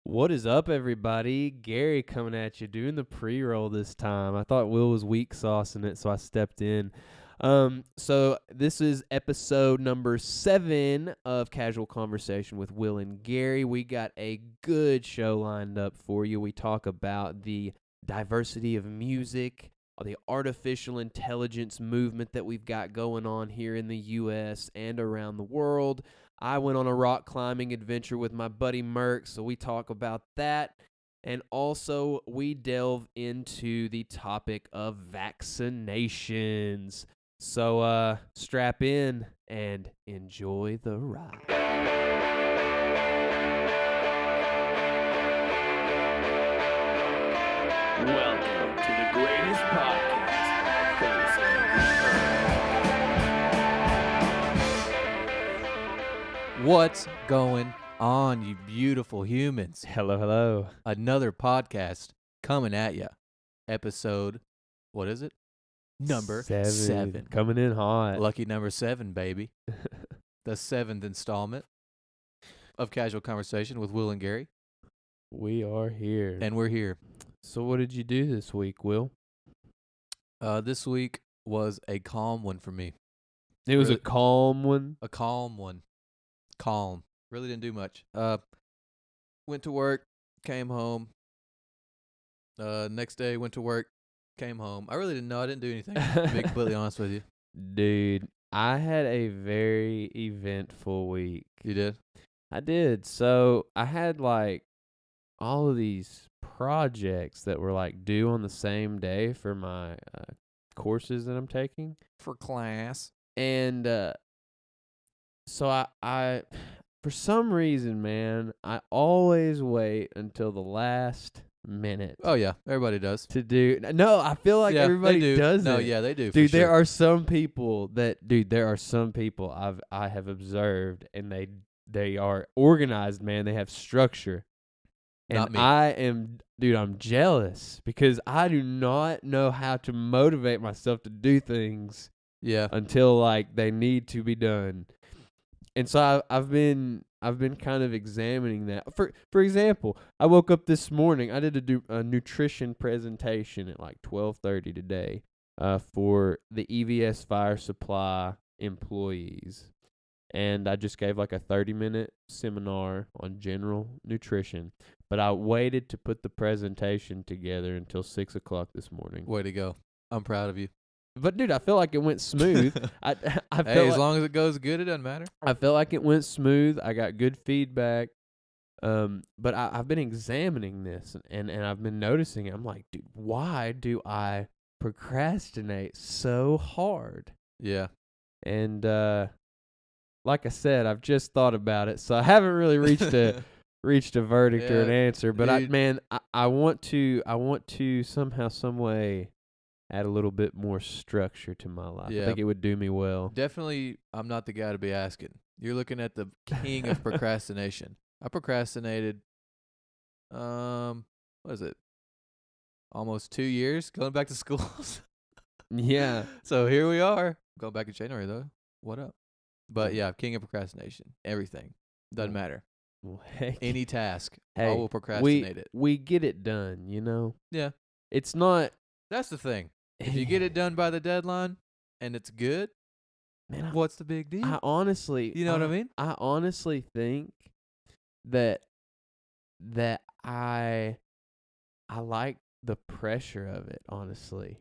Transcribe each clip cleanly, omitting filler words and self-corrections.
What is up, everybody? Gary coming at you, doing the pre-roll this time. I thought Will was weak saucing it, so I stepped in. So this is episode number 7 of Casual Conversation with Will and Gary. We got a good show lined up for you. We talk about the diversity of music, the artificial intelligence movement that we've got going on here in the U.S. and around the world. I went on a rock climbing adventure with my buddy Merck, so we talk about that. And also, we delve into the topic of vaccinations. So, strap in and enjoy the ride. Welcome to the greatest podcast facing What's going on, you beautiful humans? Hello, hello. Another podcast coming at you. Episode, what is it? Number 7. Coming in hot. Lucky number 7, baby. The 7th installment of Casual Conversation with Will and Gary. We are here. And we're here. So what did you do this week, Will? This week was a calm one for me. It was Really- a calm one. A calm one. Calm. Really didn't do much. Went to work, came home. Next day, went to work, came home. I really didn't know. I didn't do anything, to be completely honest with you. Dude, I had a very eventful week. You did? I did. So I had like all of these projects that were like due on the same day for my courses that I'm taking. For class. And so I for some reason, man, I always wait until the last minute Oh, yeah. Everybody does. to do. No, I feel like Yeah, everybody they do. does No, it. yeah, they do. Dude, for there sure. are some people I have observed, and they are organized, man. They have structure. And Not me. I'm jealous because I do not know how to motivate myself to do things Yeah. until like they need to be done. And so I've been kind of examining that. For example, I woke up this morning. I did a nutrition presentation at like 12:30 today for the EVS Fire Supply employees. And I just gave like a 30-minute seminar on general nutrition. But I waited to put the presentation together until 6 o'clock this morning. Way to go. I'm proud of you. But dude, I feel like it went smooth. I felt Hey, as like, long as it goes good, it doesn't matter. I felt like it went smooth. I got good feedback. But I've been examining this and I've been noticing it. I'm like, dude, why do I procrastinate so hard? Yeah. And like I said, I've just thought about it, so I haven't really reached a verdict or an Yeah, answer. But dude. I want to somehow, some way add a little bit more structure to my life. I Yeah. think it would do me well. Definitely, I'm not the guy to be asking. You're looking at the king of procrastination. I procrastinated, what is it? Almost 2 years going back to school. Yeah. So here we are. Going back in January, though. What up? But yeah, king of procrastination. Everything. Doesn't matter. Well, heck, Any task, I hey, will procrastinate it. we get it done, you know? Yeah. It's not That's the thing. If you get it done by the deadline and it's good, man, what's the big deal? I honestly, You know what I mean? I honestly think that I like the pressure of it, honestly.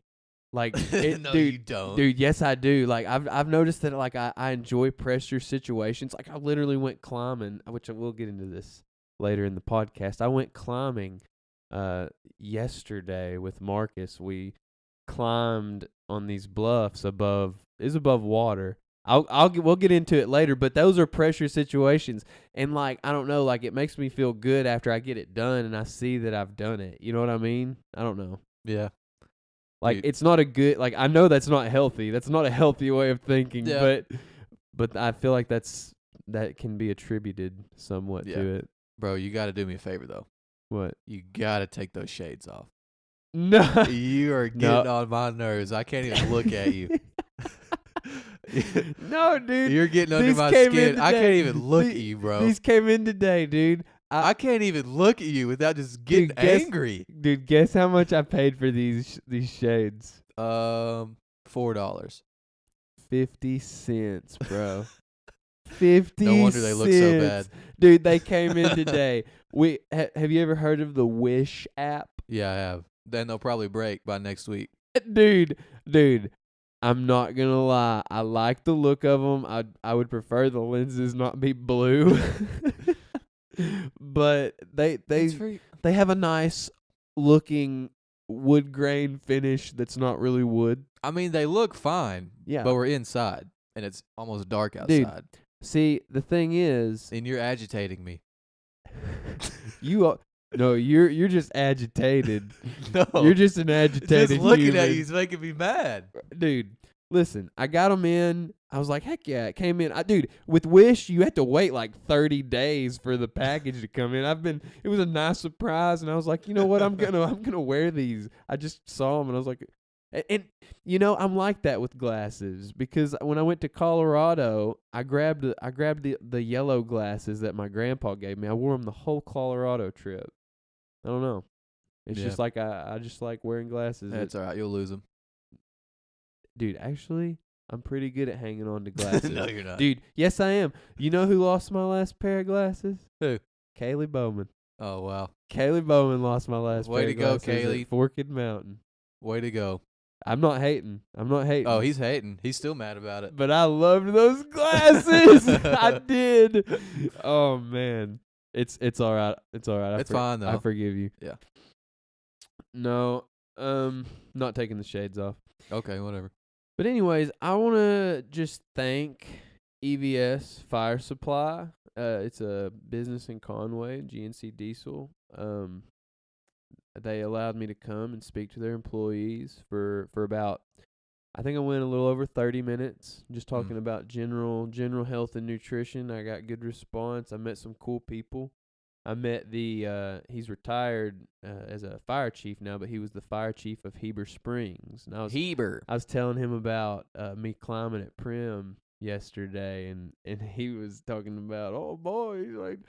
Like No, dude, you don't. Dude, yes I do. Like I've noticed that like I enjoy pressure situations. Like I literally went climbing, which I will get into this later in the podcast. I went climbing yesterday with Marcus. We climbed on these bluffs above water. We'll get into it later, but those are pressure situations, and like I don't know, like it makes me feel good after I get it done and I see that I've done it. You know what I mean? I don't know. Yeah. Like Dude. it's not a good, like I know that's not healthy. That's not a healthy way of thinking, Yeah. but I feel like that can be attributed somewhat Yeah. to it. Bro, you got to do me a favor, though. What? You got to take those shades off. No. You are getting on my nerves. I can't even look at you. No, dude. You're getting under These my came in skin. I today. can't even look The- at you, bro. These came in today, dude. I can't even look at you without just getting Dude, guess- angry. Dude, guess how much I paid for these shades? $4. 50 cents, bro. 50 No wonder they look so cents. bad. Dude, they came in today. Have you ever heard of the Wish app? Yeah, I have. Then they'll probably break by next week. Dude, I'm not gonna lie. I like the look of them. I would prefer the lenses not be blue, but they have a nice looking wood grain finish that's not really wood. I mean, they look fine. Yeah. But we're inside, and it's almost dark Dude. outside. See, the thing is, And you're agitating me. you're just agitated. No. You're just an agitated Just looking human. at you is making me mad. Dude, listen, I got them in. I was like, heck yeah, it came in. Dude, with Wish, you had to wait like 30 days for the package to come in. It was a nice surprise, and I was like, you know what, I'm gonna wear these. I just saw them, and I was like, and you know, I'm like that with glasses because when I went to Colorado, I grabbed the yellow glasses that my grandpa gave me. I wore them the whole Colorado trip. I don't know. It's Yeah. just like I just like wearing glasses. That's all right. You'll lose them. Dude, actually, I'm pretty good at hanging on to glasses. No, you're not. Dude, yes, I am. You know who lost my last pair of glasses? Who? Kaylee Bowman. Oh, wow. Kaylee Bowman lost my last Way pair to of go, glasses at Kaylee. Forked Mountain. Way to go. I'm not hating. Oh, he's hating. He's still mad about it. But I loved those glasses. I did. Oh man, it's all right. It's all right. It's fine, though. I forgive you. Yeah. No, not taking the shades off. Okay, whatever. But anyways, I want to just thank EVS Fire Supply. It's a business in Conway, GNC Diesel. They allowed me to come and speak to their employees for about, I think I went a little over 30 minutes just talking about general health and nutrition. I got good response. I met some cool people. I met he's retired as a fire chief now, but he was the fire chief of Heber Springs. And I was telling him about me climbing at Prim yesterday, and he was talking about, oh boy, he's like,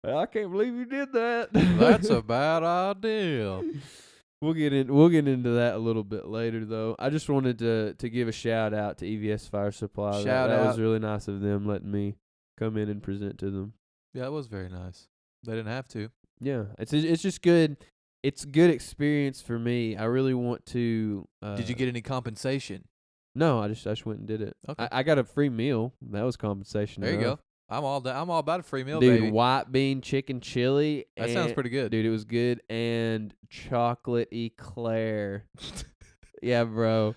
I can't believe you did that. That's a bad idea. We'll get into that a little bit later, though. I just wanted to give a shout out to EVS Fire Supply. Shout that out. was really nice of them letting me come in and present to them. Yeah, it was very nice. They didn't have to. Yeah, it's just good. It's a good experience for me. I really want to. Did you get any compensation? No, I just went and did it. Okay. I got a free meal. That was compensation. There you enough. go. I'm all about a free meal, Dude, baby. white bean chicken chili. That sounds pretty good. Dude, it was good. And chocolate eclair. Yeah, bro.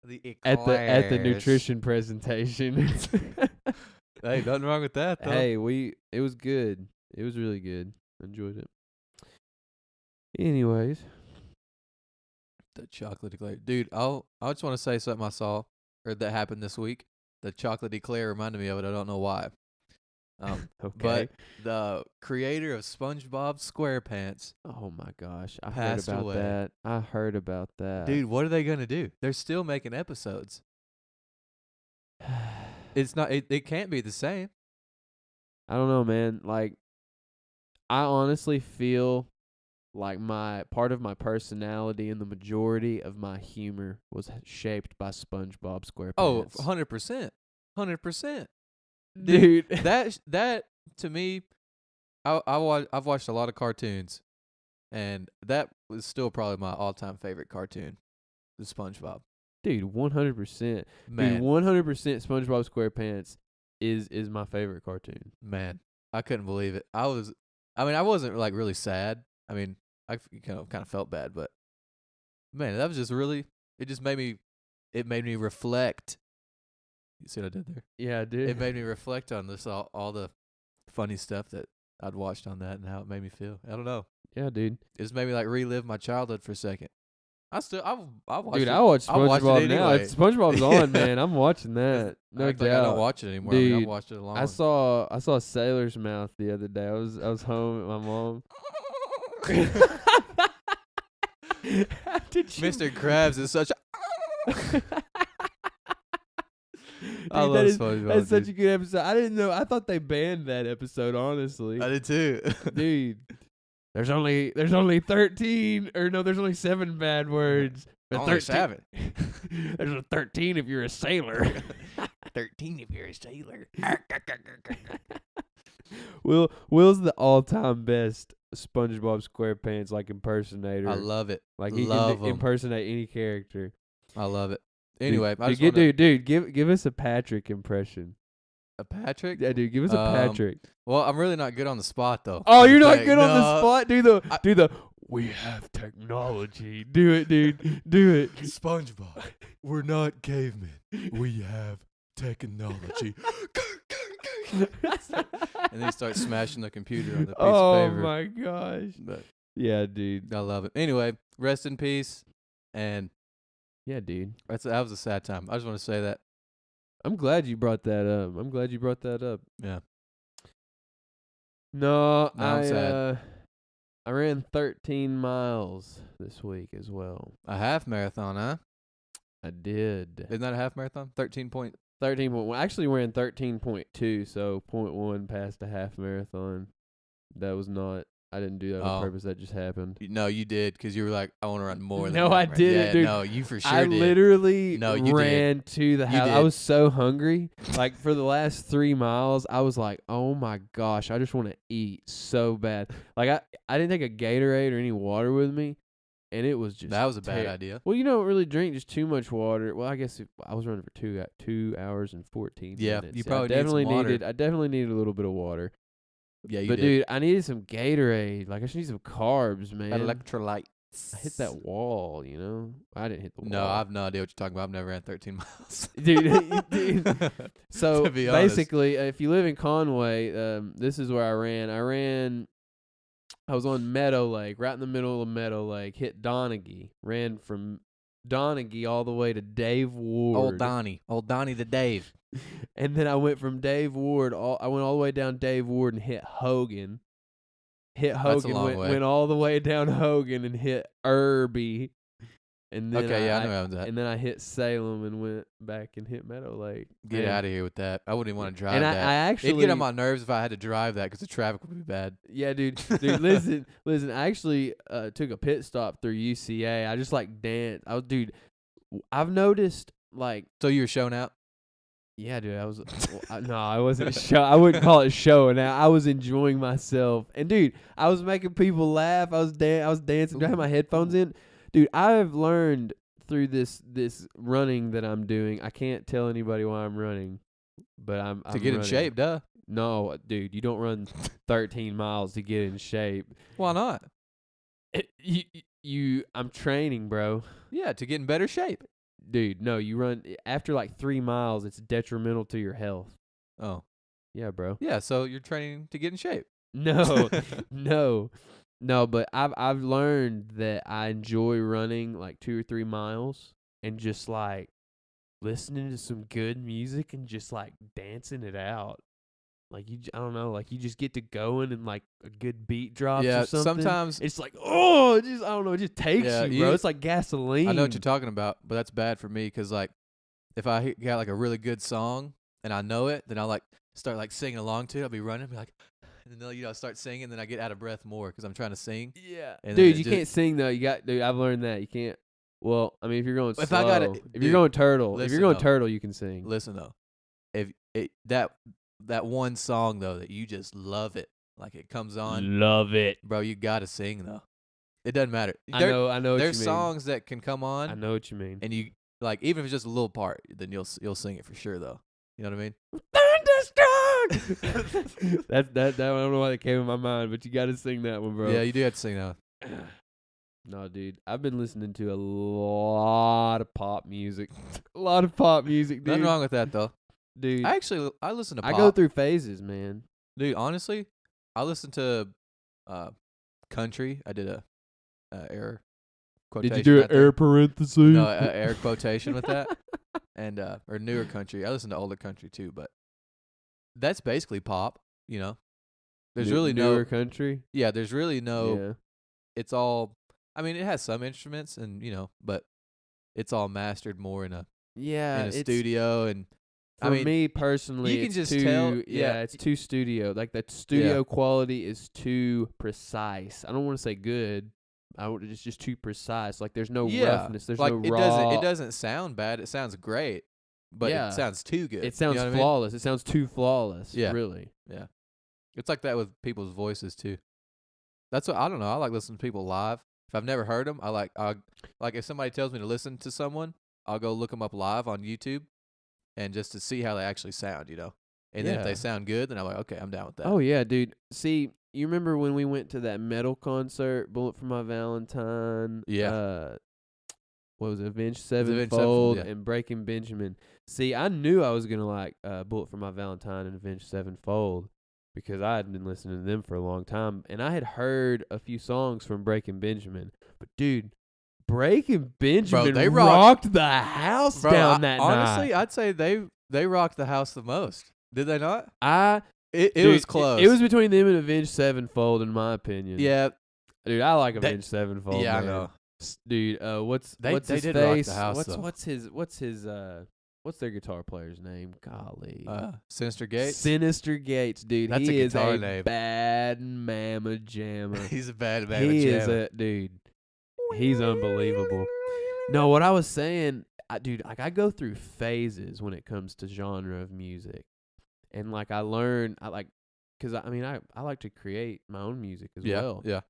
The At the nutrition presentation. Hey, nothing wrong with that, though. Hey, it was good. It was really good. Enjoyed it. Anyways. The chocolate eclair. Dude, I just want to say something I saw or that happened this week. The chocolate eclair reminded me of it. I don't know why. Okay. But the creator of SpongeBob SquarePants. Oh my gosh, I Passed heard about away. that. I heard about that. Dude, what are they going to do? They're still making episodes. It's not it can't be the same. I don't know, man. Like, I honestly feel like part of my personality and the majority of my humor was shaped by SpongeBob SquarePants. Oh, 100%. 100%. dude. That to me, I've watched a lot of cartoons, and that was still probably my all-time favorite cartoon, the SpongeBob. Dude, 100%. Man, Dude, 100% SpongeBob SquarePants is my favorite cartoon. man, I couldn't believe it. I wasn't like really sad. I mean, I kind of felt bad, but man, that was just really. It just made me reflect. You see what I did there? Yeah, dude. It made me reflect on this all the funny stuff that I'd watched on that and how it made me feel. I don't know. Yeah, dude. It just made me like relive my childhood for a second. I watched Dude, it. I watch I watched it SpongeBob now. anyway. If SpongeBob's on, man, I'm watching that. No Act like doubt. I don't watch it anymore. I mean, Dude, I've watched it a long. I saw Sailor's Mouth the other day. I was home with my mom. Did you Mr. Krabs is such a. I dude, love that's SpongeBob, such a dude. good episode. I didn't know. I thought they banned that episode. Honestly, I did too. dude. There's only 13, or no, there's only 7 bad words. But Only 13 7. There's a 13 if you're a sailor. 13 if you're a sailor. Will's the all-time best SpongeBob SquarePants like impersonator. I love it. Like he love can 'em. impersonate any character. I love it. Anyway, I just dude, wanna, dude, give us a Patrick impression. a Patrick. Yeah, dude, give us a Patrick. Well, I'm really not good on the spot though. Oh, you're not Like, good on the no, spot. Do the. We have technology. Do it, dude. Do it. SpongeBob, we're not cavemen. We have technology. And then he starts smashing the computer on the piece of Oh paper. my gosh. But Yeah, dude. I love it. Anyway, rest in peace. And Yeah, dude. that was a sad time. I just want to say that. I'm glad you brought that up. Yeah. No, No, I'm sad. I ran 13 miles this week as well. A half marathon, huh? I did. Isn't that a half marathon? 13 point. 13.1. Actually, ran 13.2, so 0.1 past a half marathon. That was not. I didn't do that on Oh. purpose. That just happened. No, you did because you were like, I want to run more than No, that. I Right? didn't, Yeah, dude. no, you for sure I did. literally No, you did. ran to the You house. I did. was so hungry. Like for the last 3 miles, I was like, "Oh my gosh, I just want to eat so bad." Like I didn't take a Gatorade or any water with me, and it was just That was a bad idea. Well, you don't really drink just too much water. Well, I guess I was running for 2 hours and 14 Yeah, minutes. you I probably definitely need some water. I definitely needed a little bit of water. Yeah, you But did. dude, I needed some Gatorade. Like I just need some carbs, man. Electrolytes. I hit that wall, you know. I didn't hit the wall. No, I have no idea what you're talking about. I've never ran 13 miles. dude. So To be honest. basically, if you live in Conway, this is where I ran. I was on Meadow Lake, right in the middle of Meadow Lake. Hit Donaghy, ran from Donaghy all the way to Dave Ward. Old Donnie the Dave. And then I went from Dave Ward. I went all the way down Dave Ward and hit Hogan. That's a long way. Went all the way down Hogan and hit Irby. And then Okay, yeah, I know how that. And then I hit Salem and went back and hit Meadow Lake. Get Man. out of here with that. I wouldn't even want to drive And that. I actually It'd get on my nerves if I had to drive that because the traffic would be bad. Yeah, dude. Listen. I actually took a pit stop through UCA. I just like danced. I've noticed like. So you were showing out? Yeah, dude. I was. No, I wasn't show. I wouldn't call it showing out. I was enjoying myself, and dude, I was making people laugh. I was dancing. I had my headphones in. Dude, I've learned through this running that I'm doing. I can't tell anybody why I'm running, but I'm To get in running. shape, duh. No, dude, you don't run 13 miles to get in shape. Why not? I'm training, bro. Yeah, to get in better shape. Dude, no, you run after like 3 miles. It's detrimental to your health. Oh. Yeah, bro. Yeah, so you're training to get in shape. No, no. But I've learned that I enjoy running like 2 or 3 miles and just like listening to some good music and just like dancing it out. Like I don't know, like you just get to going and like a good beat drops Yeah, or something. sometimes it's like, I don't know, it just takes Yeah, you, bro. you- It's like gasoline. I know what you're talking about, but that's bad for me because like if I got like a really good song and I know it, then I'll like start like singing along to it. I'll be running, be like, and then I'll start singing, and then I get out of breath more because I'm trying to sing. Yeah, And then dude, it you just- can't sing though. Dude, I've learned that you can't. Well, I mean, if you're going If slow, I gotta- if dude, you're going turtle, if listen you're going though. turtle, you can sing. Listen though, if that one song though that you just love it, like it comes on, Love it. bro, you gotta sing though. It doesn't matter. I know what you There's mean. songs that can come I on, know what you mean. and you like even if it's just a little part, then you'll sing it for sure though. You know what I mean? Thunderstruck. that I don't know why that came in my mind, but you got to sing that one, bro. Yeah, you do have to sing that one. No, dude, I've been listening to a lot of pop music. A lot of pop music, dude. Nothing wrong with that though. Dude, I listen to pop. I go through phases, man. Dude, honestly, I listen to country. I did a air quotation. Did you do out an there. air parenthesis? No, a air quotation with that. And or newer country. I listen to older country too, but that's basically pop, you know. There's really newer no country. Yeah, there's really no Yeah. it's all I mean, it has some instruments and, but it's all mastered more in a Yeah, it's studio and For me personally, you can it's just too, tell. yeah, it's too studio. Like that studio quality is too precise. I don't want to say good. It's just too precise. Like there's no Yeah, roughness. There's like no raw. it doesn't sound bad. It sounds great, but it Yeah, sounds too good. it sounds you know what I mean? flawless. It sounds too flawless. Yeah. Really. Yeah, it's like that with people's voices too. That's what I don't know. I like listening to people live. If I've never heard them, like if somebody tells me to listen to someone, I'll go look them up live on YouTube, and just to see how they actually sound, And then if they Yeah. sound good, then I'm like, okay, I'm down with that. Oh yeah, dude. See, you remember when we went to that metal concert, Bullet for My Valentine? Yeah. What was it, Avenged Avenged Sevenfold Sevenfold, yeah. and Breaking Benjamin. See, I knew I was gonna like Bullet for My Valentine and Avenged Sevenfold because I had been listening to them for a long time, and I had heard a few songs from Breaking Benjamin. But dude, Breaking Benjamin they rocked the house Bro, down that honestly, night. I'd say they rocked the house the most. Did they not? It Dude, was close. It was between them and Avenged Sevenfold, in my opinion. Yeah. Dude, I like They- Avenged Sevenfold. Yeah, I man. know. Dude, what's They his did rock the face? house, though. What's their guitar player's name? Golly. Sinister Gates. Sinister Gates, dude. That's he a is guitar a name. bad mamma jamma. He's a bad man. He is a dude. He's unbelievable. No, what I was saying, dude, like I go through phases when it comes to genre of music, and like I learn, because I like to create my own music as well. Yeah.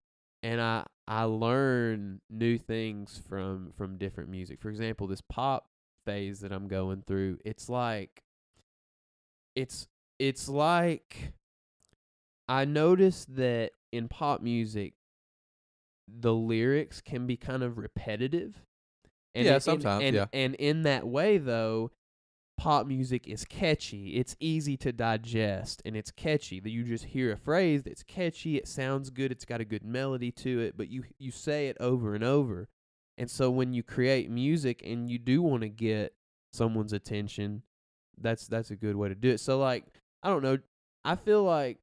And I learn new things from different music. For example, this pop phase that I'm going through, it's like I noticed that in pop music the lyrics can be kind of repetitive. And sometimes. And in that way though, pop music is catchy. It's easy to digest, and it's catchy. That you just hear a phrase that's catchy, it sounds good, it's got a good melody to it, but you say it over and over. And so when you create music and you do want to get someone's attention, that's a good way to do it. So like, I don't know, I feel like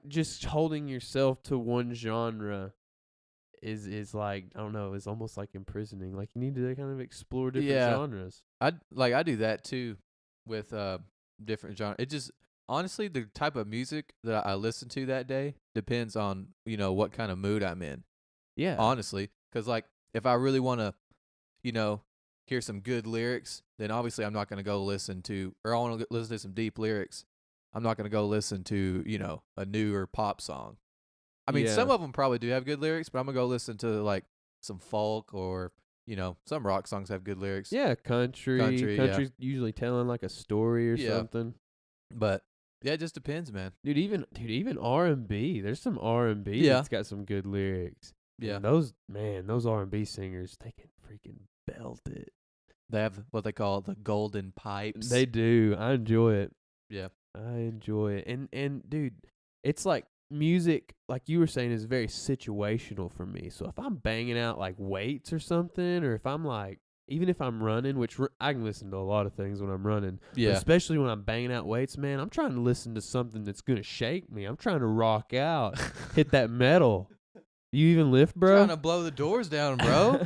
just holding yourself to one genre is like, I don't know, is almost like imprisoning. Like you need to kind of explore different genres. I do that too with different genres. It just honestly the type of music that I listen to that day depends on what kind of mood I'm in. Yeah. Honestly, because like if I really want to, hear some good lyrics, then obviously I'm not going to go listen to, or I want to listen to some deep lyrics. I'm not going to go listen to a newer pop song. I mean, some of them probably do have good lyrics, but I'm gonna go listen to like some folk or some rock songs have good lyrics. Yeah, country's usually telling like a story or something. But yeah, it just depends, man. Dude, even R&B. There's some R&B that's got some good lyrics. Yeah, and those R&B singers, they can freaking belt it. They have what they call the golden pipes. They do. I enjoy it. Yeah, I enjoy it. And dude, it's like music, like you were saying, is very situational for me. So if I'm banging out like weights or something, or if I'm like, even if I'm running, which I can listen to a lot of things when I'm running, but especially when I'm banging out weights, man, I'm trying to listen to something that's gonna shake me. I'm trying to rock out, hit that metal. You even lift, bro? Trying to blow the doors down, bro.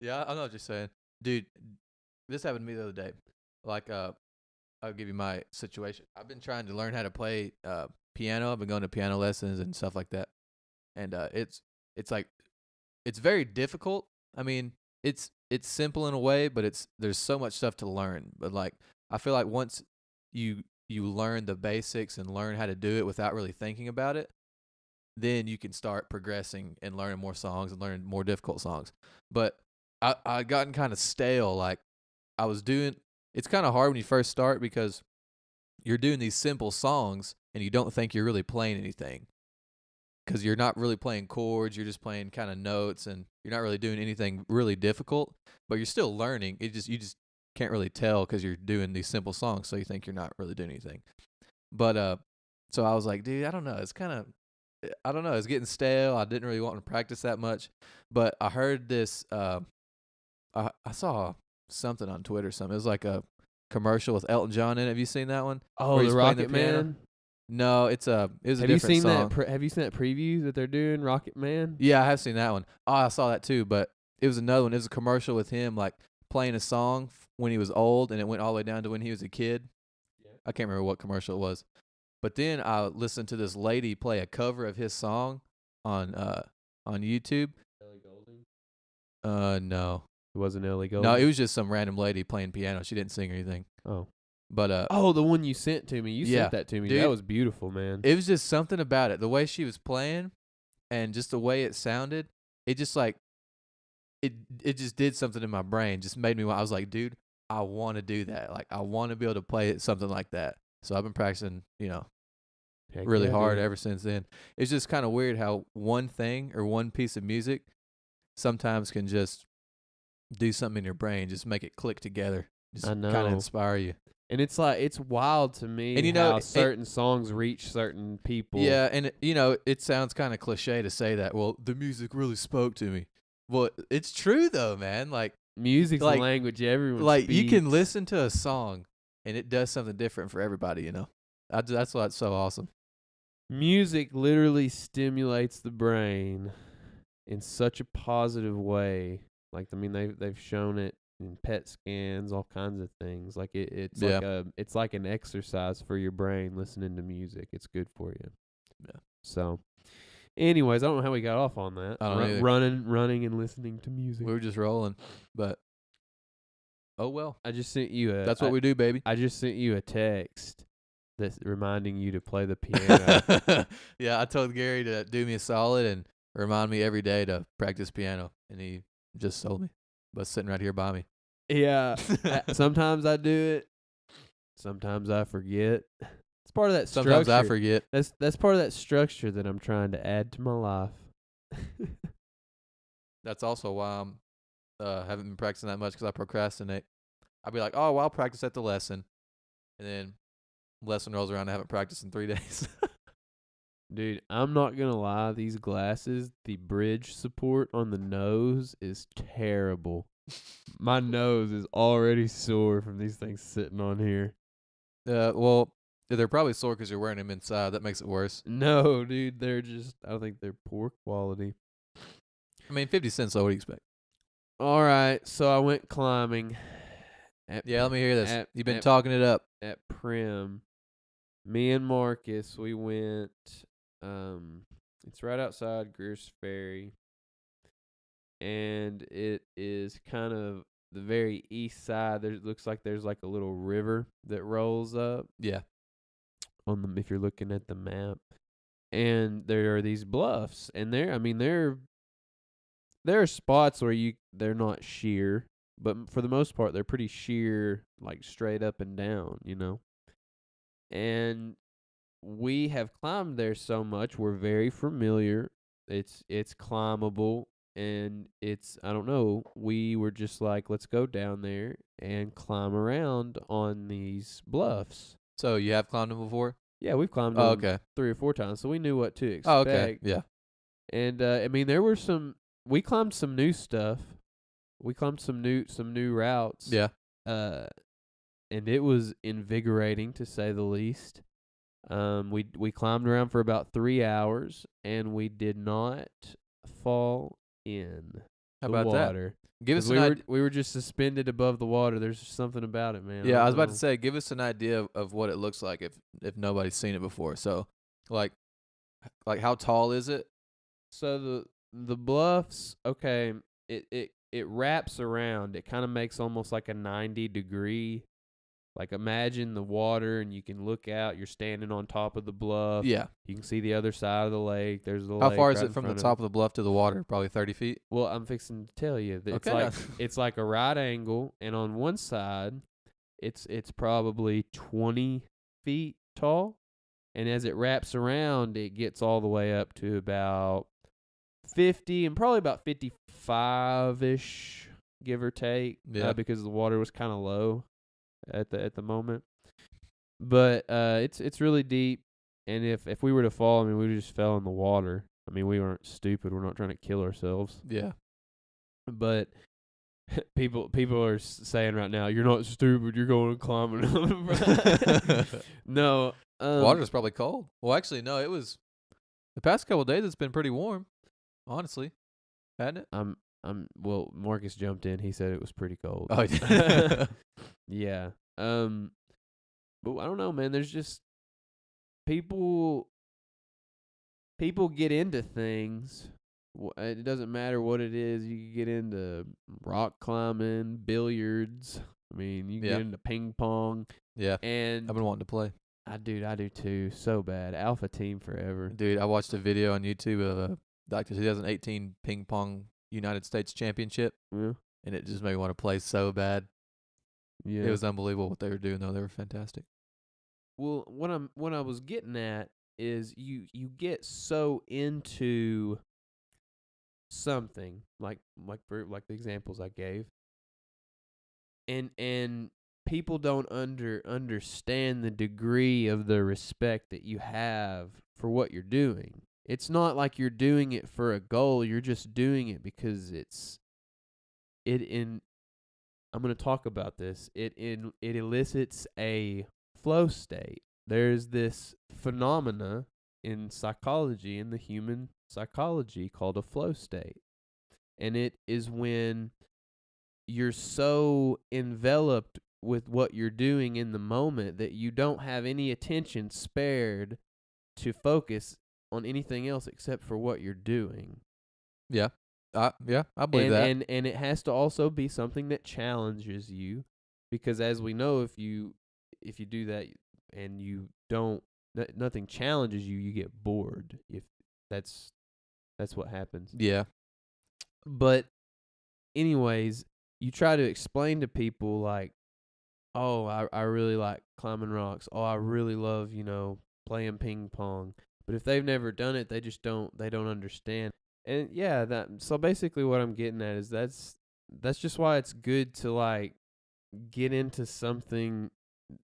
Yeah, I know what you're saying, dude. This happened to me the other day. Like, I'll give you my situation. I've been trying to learn how to play piano. I've been going to piano lessons and stuff like that. And it's like it's very difficult. I mean, it's simple in a way, but there's so much stuff to learn. But like I feel like once you learn the basics and learn how to do it without really thinking about it, then you can start progressing and learning more songs and learning more difficult songs. But I gotten kind of stale. Like I was doing. It's kind of hard when you first start because you're doing these simple songs and you don't think you're really playing anything because you're not really playing chords. You're just playing kind of notes and you're not really doing anything really difficult, but you're still learning. You just can't really tell because you're doing these simple songs. So you think you're not really doing anything. But so I was like, dude, I don't know. It's getting stale. I didn't really want to practice that much, but I heard this, I saw something on Twitter or something. It was like a commercial with Elton John in it. Have you seen that one? Oh, the Rocket Man? No, it was a have different song. Have you seen that preview that they're doing, Rocket Man? Yeah, I have seen that one. Oh, I saw that too, but it was another one. It was a commercial with him like playing a song when he was old, and it went all the way down to when he was a kid. Yeah. I can't remember what commercial it was. But then I listened to this lady play a cover of his song on YouTube. Ellie Goulding. No. It wasn't Ellie Goulding. No, it was just some random lady playing piano. She didn't sing or anything. Oh. But Oh, the one you sent to me. You yeah, sent that to me. dude, That was beautiful, man. it was just something about it. The way she was playing and just the way it sounded, it just like it just did something in my brain. Just made me I was like, dude, I want to do that. Like I want to be able to play something like that. So I've been practicing, Heck really yeah, hard dude. ever since then. It's just kind of weird how one thing or one piece of music sometimes can just do something in your brain, just make it click together, just I kind of know. inspire you. And it's wild to me And, you know, how certain songs reach certain people. Yeah, and it sounds kind of cliche to say that. Well, the music really spoke to me. Well, it's true though, man. Music's like- the language everyone Like you can speaks. listen to a song and it does something different for everybody. That's what's so awesome. Music literally stimulates the brain in such a positive way. Like they've shown it in PET scans, all kinds of things. Like it's it's like an exercise for your brain listening to music. It's good for you. Yeah. So, anyways, I don't know how we got off on that. I don't either. Running and listening to music. We were just rolling, but oh well. I just sent you That's what we do, baby. I just sent you a text that's reminding you to play the piano. Yeah, I told Gary to do me a solid and remind me every day to practice piano, and he just told me, but sitting right here by me. Yeah. Sometimes I do it. Sometimes I forget. It's part of that structure. Sometimes I forget. That's part of that structure that I'm trying to add to my life. That's also why I'm haven't been practicing that much because I procrastinate. I'll be like, oh, well, I'll practice at the lesson, and then lesson rolls around. I haven't practiced in 3 days. Dude, I'm not gonna lie. These glasses, the bridge support on the nose is terrible. My nose is already sore from these things sitting on here. Well, they're probably sore because you're wearing them inside. That makes it worse. No, dude, I don't think they're poor quality. I mean, 50 cents. So what do you expect? All right, so I went climbing. Yeah, let me hear this. at- You've been at- talking it up. At Prim. Me and Marcus, we went. It's right outside Greer's Ferry, and it is kind of the very east side. Looks like there's like a little river that rolls up Yeah. if you're looking at the map, and there are these bluffs, and there are spots where they're not sheer, but for the most part they're pretty sheer, like straight up and down, and we have climbed there so much, we're very familiar. It's climbable, and I don't know, we were just like, let's go down there and climb around on these bluffs. So you have climbed them before? Yeah, we've climbed Oh, them okay. 3 or 4 times, so we knew what to expect. Oh, okay. Yeah. And there were we climbed some new stuff. We climbed some new routes. Yeah. And it was invigorating, to say the least. We climbed around for about 3 hours, and we did not fall in How the about that? water. Give us 'Cause an idea. we were just suspended above the water. There's just something about it, man. Yeah, I was about don't to say, give us an idea of what it looks like if nobody's seen it before. So, like how tall is it? So the bluffs, okay, it wraps around. It kind of makes almost like a 90-degree. Like, imagine the water, and you can look out. You're standing on top of the bluff. Yeah. You can see the other side of the lake. There's the How lake far is right it in from the front top of the bluff to the water? Probably 30 feet. Well, I'm fixing to tell you. That Okay. it's like a right angle, and on one side, it's probably 20 feet tall, and as it wraps around, it gets all the way up to about 50, and probably about 55-ish, give or take. Yeah. Because the water was kind of low at the moment. But it's really deep, and if we were to fall, I mean, we just fell in the water. I mean, we weren't stupid. We're not trying to kill ourselves. Yeah. But people are saying right now, you're not stupid. You're going climbing. No, Water's probably cold. Well, actually, no. It was the past couple of days. It's been pretty warm, honestly, hadn't it? I'm Well, Marcus jumped in. He said it was pretty cold. Oh, yeah. Yeah. But I don't know, man. There's just people get into things. It doesn't matter what it is. You can get into rock climbing, billiards. I mean, you can Yeah. get into ping pong. Yeah. And I've been wanting to play. I do too. So bad. Alpha team forever. Dude, I watched a video on YouTube of like the 2018 ping pong United States Championship, Yeah. and it just made me want to play so bad. Yeah. It was unbelievable what they were doing, though. They were fantastic. Well, what I was getting at is you get so into something like the examples I gave, and people don't understand the degree of the respect that you have for what you're doing. It's not like you're doing it for a goal. You're just doing it because I'm going to talk about this. It elicits a flow state. There's this phenomena in psychology, in the human psychology, called a flow state. And it is when you're so enveloped with what you're doing in the moment that you don't have any attention spared to focus on anything else except for what you're doing. Yeah. I believe that. And it has to also be something that challenges you, because as we know, if you do that and you don't, nothing challenges you, you get bored. If that's what happens. Yeah. But anyways, you try to explain to people like, oh, I really like climbing rocks. Oh, I really love, playing ping pong. But if they've never done it, they don't understand. And yeah, so basically what I'm getting at is that's just why it's good to like get into something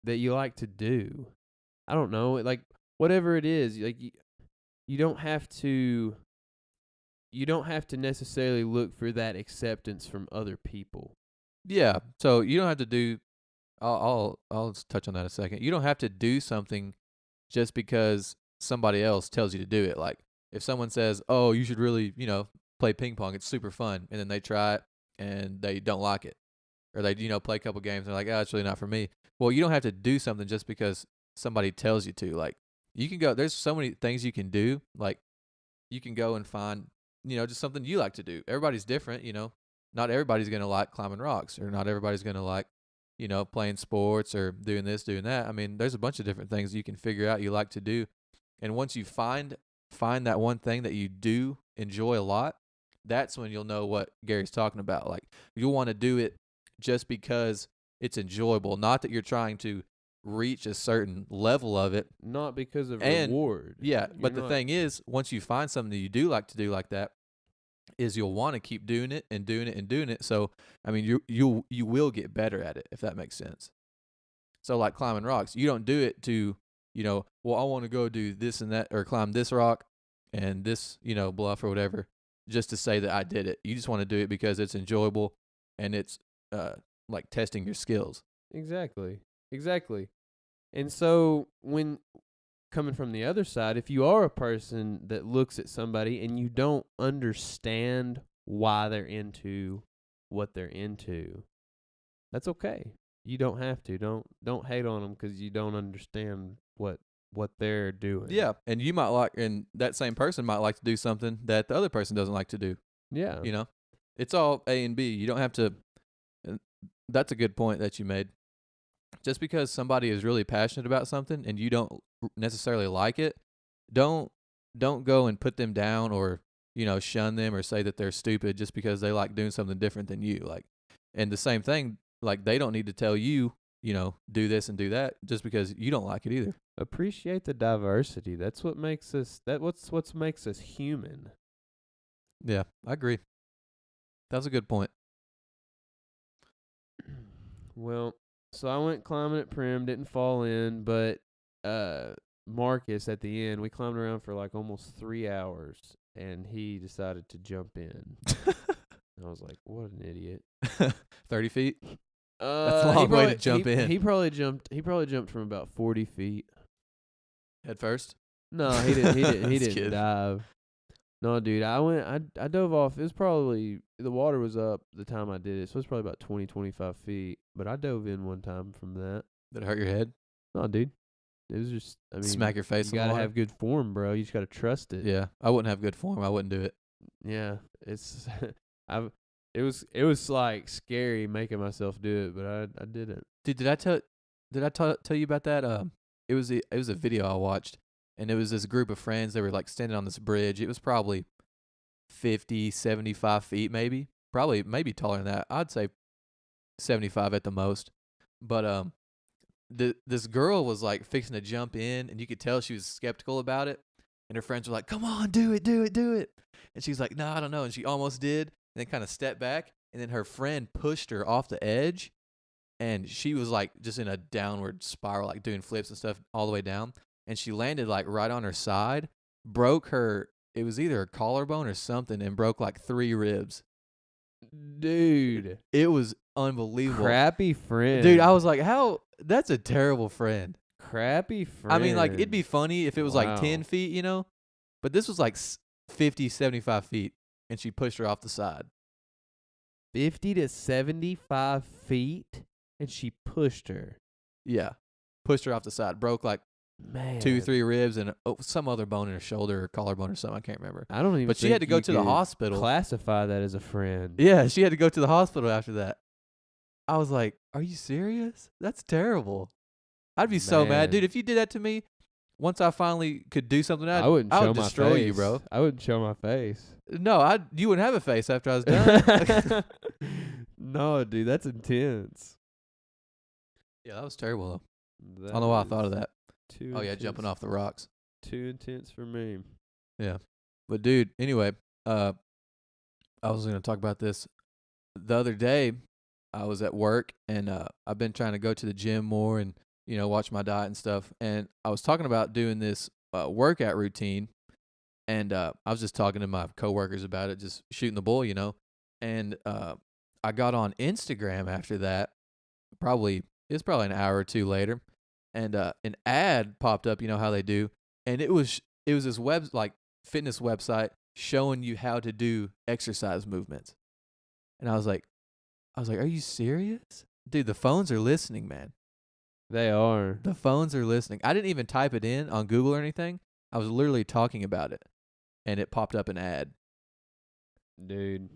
that you like to do. I don't know, like whatever it is, like you don't have to necessarily look for that acceptance from other people. Yeah. So you don't have to do. I'll touch on that in a second. You don't have to do something just because somebody else tells you to do it. Like if someone says, "Oh, you should really, play ping pong. It's super fun," and then they try it and they don't like it, or they, play a couple games and they're like, "Oh, it's really not for me." Well, you don't have to do something just because somebody tells you to. Like you can go. There's so many things you can do. Like you can go and find, just something you like to do. Everybody's different. Not everybody's gonna like climbing rocks, or not everybody's gonna like, playing sports or doing this, doing that. I mean, there's a bunch of different things you can figure out you like to do. And once you find that one thing that you do enjoy a lot, that's when you'll know what Gary's talking about. Like you'll want to do it just because it's enjoyable, not that you're trying to reach a certain level of it. Not because of And reward. yeah, You're but the not- thing is, once you find something that you do like to do like that, is you'll want to keep doing it and doing it and doing it. So, I mean, you will get better at it, if that makes sense. So like climbing rocks, you don't do it to, well, I want to go do this and that, or climb this rock and this, bluff or whatever, just to say that I did it. You just want to do it because it's enjoyable and it's like testing your skills. Exactly. And so when coming from the other side, if you are a person that looks at somebody and you don't understand why they're into what they're into, that's okay. You don't have to. Don't hate on them because you don't understand what they're doing. Yeah, and you might like, and that same person might like to do something that the other person doesn't like to do. Yeah. It's all A and B. You don't have to. That's a good point that you made. Just because somebody is really passionate about something and you don't necessarily like it, don't go and put them down or shun them or say that they're stupid just because they like doing something different than you. Like, and the same thing, like they don't need to tell you, do this and do that just because you don't like it either. Appreciate the diversity. That's what makes us. What makes us human. Yeah, I agree. That's a good point. Well, so I went climbing at Prim, didn't fall in, but Marcus at the end, we climbed around for like almost 3 hours, and he decided to jump in. I was like, "What an idiot!" 30 feet. That's a long way to jump in. He probably jumped from about 40 feet. Head first. No, he didn't. He Just didn't kidding. dive. No, dude, I dove off. It was probably, the water was up the time I did it, so it was probably about 20, 25 feet. But I dove in one time from that. Did it hurt your head? No, dude, it was just, I Smack mean, your face you in the gotta water? have good form, bro. You just gotta trust it. Yeah, I wouldn't have good form. I wouldn't do it. Yeah, it's, it was like scary making myself do it, but I did it. Dude, did I tell you about that? It was a video I watched, and it was this group of friends. They were like standing on this bridge. It was probably 50, 75 feet, maybe. Probably maybe taller than that. I'd say 75 at the most. But this girl was like fixing to jump in, and you could tell she was skeptical about it. And her friends were like, "Come on, do it, do it, do it." And she's like, "No, I don't know." And she almost did, and then kind of stepped back, and then her friend pushed her off the edge, and she was like just in a downward spiral, like doing flips and stuff all the way down. And she landed like right on her side, broke her. It was either her collarbone or something, and broke like 3 ribs. Dude, It was unbelievable. crappy friend. Dude, I was like, how? That's a terrible friend. crappy friend. I mean, like, it'd be funny if it was like Wow. 10 feet, but this was like 50, 75 feet, and she pushed her off the side. 50 to 75 feet, and she pushed her. Yeah. Pushed her off the side. Broke like Man, 2, 3 ribs and some other bone in her shoulder or collarbone or something. I can't remember. I don't even. But she think had to go you to the could hospital. Classify that as a friend. Yeah, she had to go to the hospital after that. I was like, are you serious? That's terrible. I'd be so mad. Man. Dude, if you did that to me, once I finally could do something, I wouldn't I show would my destroy face. you, bro. I wouldn't show my face. No, you wouldn't have a face after I was done. No, dude, that's intense. Yeah, that was terrible, though. That I don't know why I thought of is that. Too Oh, yeah, intense. jumping off the rocks. Too intense for me. Yeah. But, dude, anyway, I was going to talk about this. The other day, I was at work, and I've been trying to go to the gym more and, watch my diet and stuff. And I was talking about doing this workout routine, and I was just talking to my coworkers about it, just shooting the bull, And I got on Instagram after that. It's probably an hour or two later, and an ad popped up. You know how they do, and it was this fitness website showing you how to do exercise movements. And I was like, are you serious? Dude, the phones are listening, man. They are. The phones are listening. I didn't even type it in on Google or anything. I was literally talking about it, and it popped up an ad. Dude,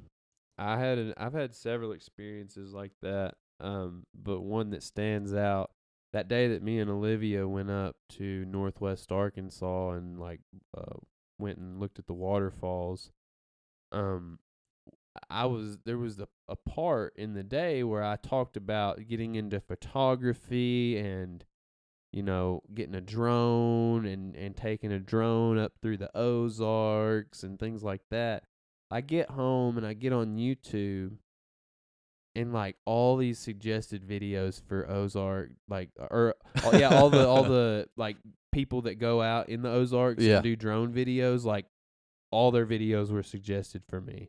I've had several experiences like that. But one that stands out, that day that me and Olivia went up to Northwest Arkansas and went and looked at the waterfalls. There was a part in the day where I talked about getting into photography and getting a drone and taking a drone up through the Ozarks and things like that. I get home and I get on YouTube, and like all these suggested videos for Ozark, all the like people that go out in the Ozarks Yeah. and do drone videos, like all their videos were suggested for me,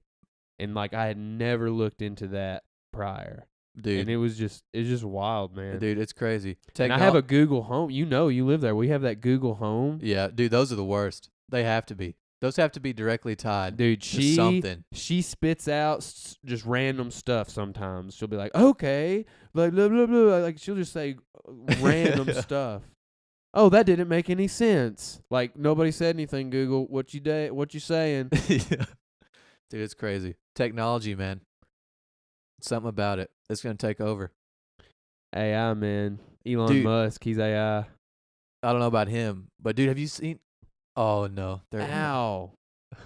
and like I had never looked into that prior, Dude. and it was just wild, man. Dude, it's crazy. And I have a Google Home. You live there. We have that Google Home. Yeah, dude, those are the worst. They have to be. Those have to be directly tied Dude, to something. she spits out just random stuff sometimes. She'll be like, okay, blah, blah, blah, blah. Like, she'll just say random stuff. Oh, that didn't make any sense. Like, nobody said anything, Google. What you saying? Yeah. Dude, it's crazy. Technology, man. Something about it. It's going to take over. AI, man. Elon Dude. Musk, he's AI. I don't know about him, but dude, have you seen? Oh no! Ow. The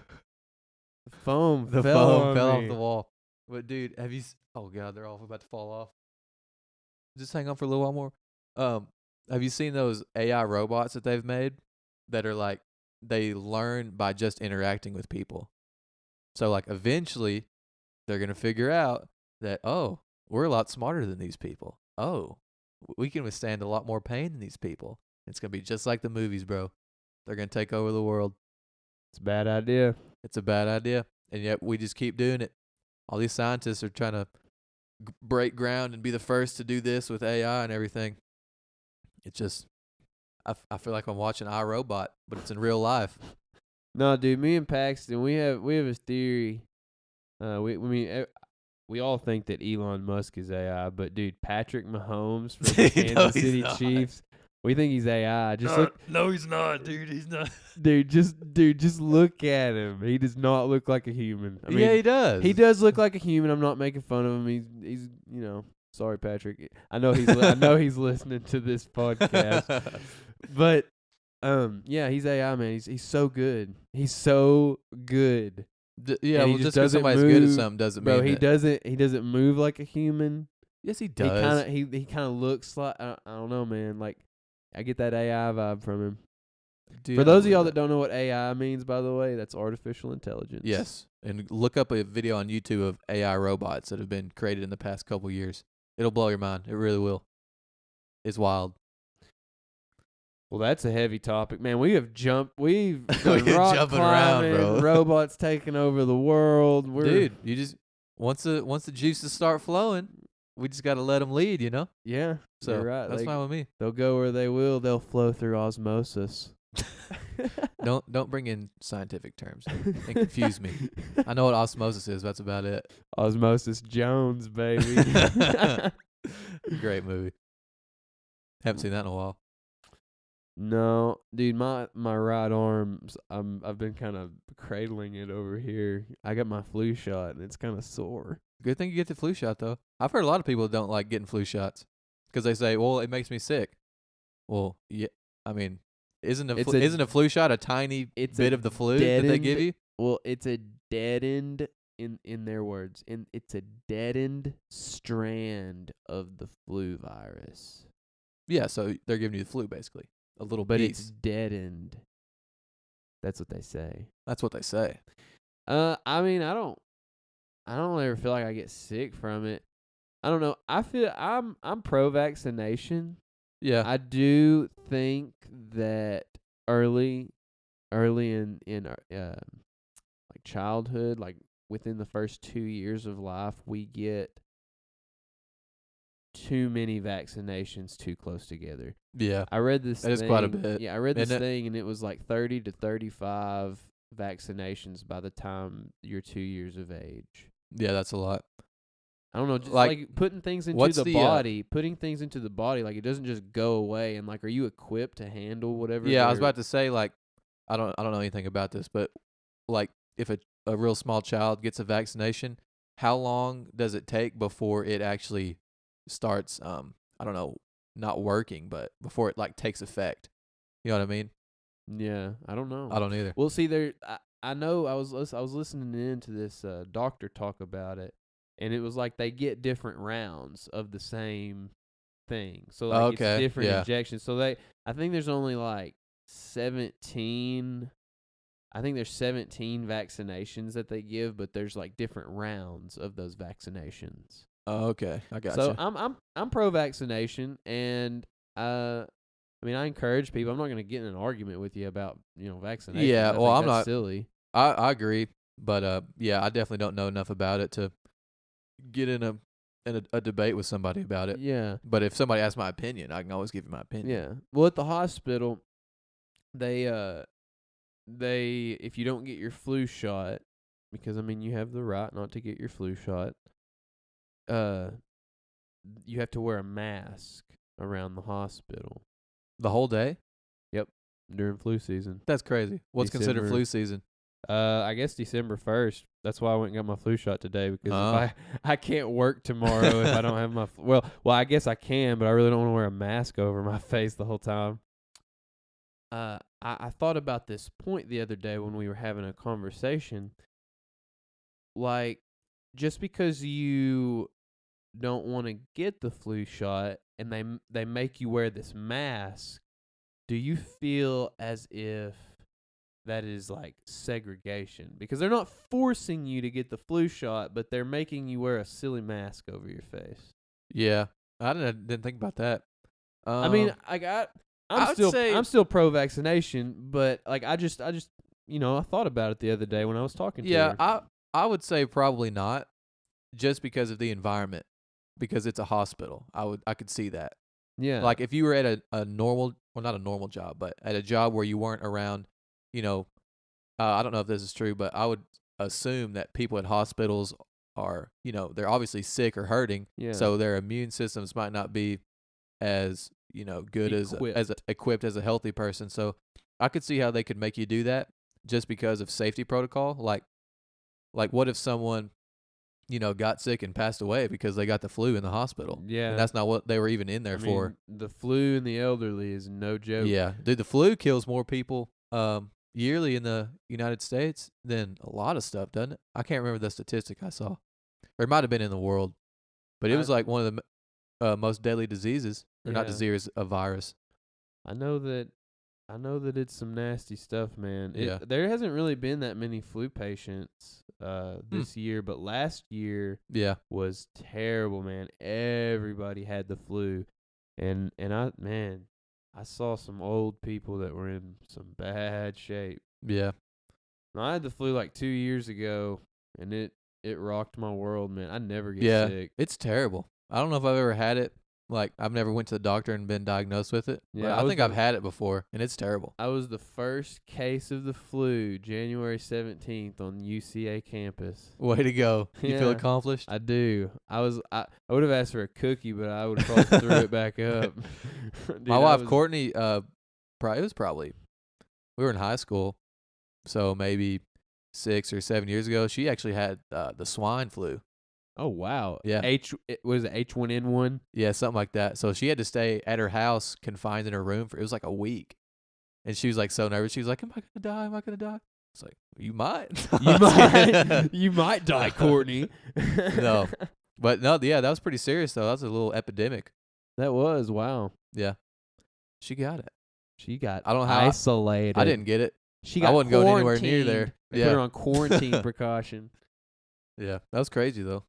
phone The fell phone on fell me. off the wall. But dude, have you? Oh god, they're all about to fall off. Just hang on for a little while more. Have you seen those AI robots that they've made that are like they learn by just interacting with people? So like eventually, they're gonna figure out that we're a lot smarter than these people. We can withstand a lot more pain than these people. It's gonna be just like the movies, bro. They're gonna take over the world. It's a bad idea. It's a bad idea, and yet we just keep doing it. All these scientists are trying to break ground and be the first to do this with AI and everything. It's just, I feel like I'm watching iRobot, but it's in real life. No, dude, me and Paxton, we have a theory. We all think that Elon Musk is AI, but dude, Patrick Mahomes for the No, Kansas he's City not. Chiefs, we think he's AI. No, he's not, dude. He's not. Dude, just look at him. He does not look like a human. I mean, Yeah, he does. he does look like a human. I'm not making fun of him. He's sorry, Patrick. I know I know he's listening to this podcast, but yeah, he's AI, man. He's so good. He's so good. Yeah, And he well, just just because doesn't somebody's good at move- something doesn't Bro, mean he doesn't move like a human. Yes, he He does. kind of he kind of looks like I don't know, man. Like I get that AI vibe from him. Dude, For I those of believe y'all that don't know what AI means, by the way, that's artificial intelligence. Yes, and look up a video on YouTube of AI robots that have been created in the past couple years. It'll blow your mind. It really will. It's wild. Well, that's a heavy topic, man. We've done We're rock jumping around, climbing, bro. robots taking over the world. Dude, you just once the juices start flowing, we just got to let them lead, you know? Yeah, So you're right. that's fine with me. They'll go where they will. They'll flow through osmosis. Don't bring in scientific terms and confuse me. I know what osmosis is. That's about it. Osmosis Jones, baby. Great movie. Haven't seen that in a while. No, dude, my right arm, I've been kind of cradling it over here. I got my flu shot and it's kind of sore. Good thing you get the flu shot though. I've heard a lot of people that don't like getting flu shots because they say, "Well, it makes me sick." Well, yeah, I mean, isn't a flu shot a tiny bit of the flu that they give you? Well, it's a deadened in their words, it's a deadened strand of the flu virus. Yeah, so they're giving you the flu basically, a little But piece. it's deadened. That's what they say. That's what they say. I mean, I don't ever feel like I get sick from it. I don't know. I feel I'm pro vaccination. Yeah, I do think that early in like childhood, like within the first 2 years of life, we get too many vaccinations too close together. yeah. I read this That is thing. quite a bit, Yeah, I read this isn't it? thing and it was like 30 to 35 vaccinations by the time you're 2 years of age. Yeah, that's a lot. I don't know, just Like, like putting things into what's the the, body, like it doesn't just go away. And like, are you equipped to handle whatever? Yeah, I was about to say, like, I don't know anything about this, but like if a real small child gets a vaccination, how long does it take before it actually starts I don't know, not working, but before it like takes effect? You know what I mean? Yeah, I don't know. I don't either. Well, see, I know I was listening in to this doctor talk about it, and it was like they get different rounds of the same thing. So like Okay, it's different yeah. injections. So I think there's only like 17. I think there's 17 vaccinations that they give, but there's like different rounds of those vaccinations. Oh, okay, I got So you. I'm pro vaccination, and I mean I encourage people. I'm not going to get in an argument with you about vaccinations. Yeah, I well, think I'm that's not. silly. I agree, but yeah, I definitely don't know enough about it to get in a debate with somebody about it. Yeah, But if somebody asks my opinion, I can always give you my opinion. yeah. Well, at the hospital, they if you don't get your flu shot, because I mean you have the right not to get your flu shot, you have to wear a mask around the hospital. The whole day? Yep, during flu season. That's crazy. What's considered December. flu season? I guess December 1st. That's why I went and got my flu shot today, because Oh. if I can't work tomorrow if I don't have my well I guess I can, but I really don't want to wear a mask over my face the whole time. I thought about this point the other day when we were having a conversation. Like, just because you don't want to get the flu shot and they make you wear this mask, do you feel as if that is like segregation? Because they're not forcing you to get the flu shot, but they're making you wear a silly mask over your face. Yeah, I didn't think about that. I mean, I would say- I'm still pro vaccination, but like I just I thought about it the other day when I was talking to yeah, her. I would say probably not, just because of the environment, because it's a hospital. I could see that. Yeah. Like if you were at a normal, well, not a normal job, but at a job where you weren't around, I don't know if this is true, but I would assume that people at hospitals are, they're obviously sick or hurting, Yeah. so their immune systems might not be as, good as equipped as a healthy person. So I could see how they could make you do that just because of safety protocol. Like what if someone, got sick and passed away because they got the flu in the hospital? Yeah. And that's not what they were even in there I for. mean, the flu in the elderly is no joke. Yeah, dude, the flu kills more people yearly in the United States than a lot of stuff, doesn't it? I can't remember the statistic I saw, or it might have been in the world, but it was like one of the most deadly diseases, or not Yeah. disease, a virus. I know that it's some nasty stuff, man. Yeah. There hasn't really been that many flu patients this year, but last year Yeah, was terrible, man. Everybody had the flu. And I saw some old people that were in some bad shape. yeah, Now, I had the flu like 2 years ago, and it rocked my world, man. I never get yeah. sick. It's terrible. I don't know if I've ever had it. Like, I've never went to the doctor and been diagnosed with it. Yeah, But I think I've had it before, and it's terrible. I was the first case of the flu, January 17th on UCA campus. Way to go. You feel Yeah. accomplished? I do. I would have asked for a cookie, but I would have probably threw it back up. Dude, My wife, Courtney, it was probably, we were in high school, so maybe 6 or 7 years ago. She actually had the swine flu. Oh wow. Yeah. Was it H1N1? Yeah, something like that. So she had to stay at her house, confined in her room it was like a week. And she was like so nervous. She was like, "Am I gonna die? Am I gonna die?" It's like, you might. You might die, Courtney. No. But no, yeah, that was pretty serious though. That was a little epidemic. That was wow. Yeah. She got it. She got I don't know how isolated. I didn't get it. She got I wasn't going anywhere near there. quarantined. They put her on quarantine precaution. Yeah. That was crazy though.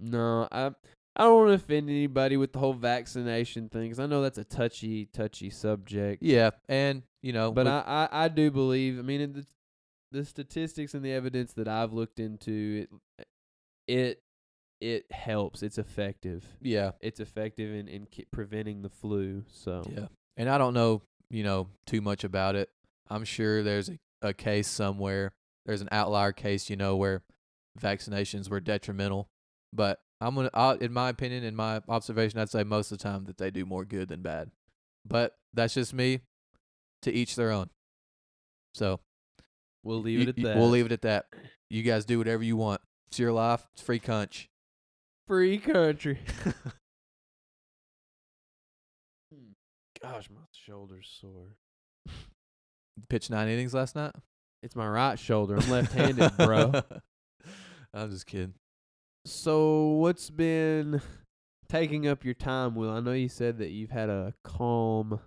No, I don't want to offend anybody with the whole vaccination thing, 'cause I know that's a touchy subject. Yeah. And, But I do believe, I mean, in the statistics and the evidence that I've looked into, it helps. It's effective. yeah. It's effective in preventing the flu. So Yeah. And I don't know, too much about it. I'm sure there's a case somewhere. There's an outlier case, where vaccinations were detrimental. But in my opinion, in my observation, I'd say most of the time that they do more good than bad. But that's just me. To each their own. So we'll leave it at that. We'll leave it at that. You guys do whatever you want. It's your life. It's free cunch. Free country. Gosh, my shoulder's sore. Pitched 9 innings last night? It's my right shoulder. I'm left-handed, bro. I'm just kidding. So what's been taking up your time, Will? I know you said that you've had a calm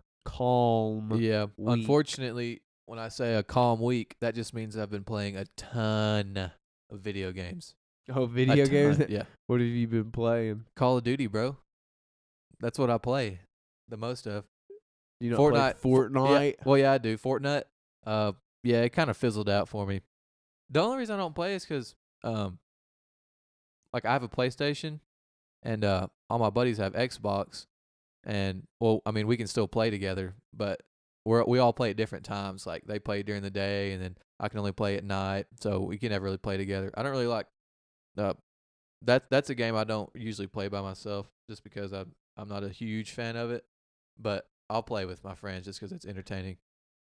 Yeah. week. Unfortunately, when I say a calm week, that just means I've been playing a ton of video games. Oh, video games? Yeah. What have you been playing? Call of Duty, bro. That's what I play the most of. You know, Fortnite. Fortnite? Yeah. Well, yeah, I do. Fortnite. Yeah, it kind of fizzled out for me. The only reason I don't play is because, like, I have a PlayStation, and all my buddies have Xbox, and well, I mean, we can still play together, but we all play at different times. Like, they play during the day, and then I can only play at night, so we can never really play together. I don't really like that's a game I don't usually play by myself, just because I'm not a huge fan of it. But I'll play with my friends just because it's entertaining.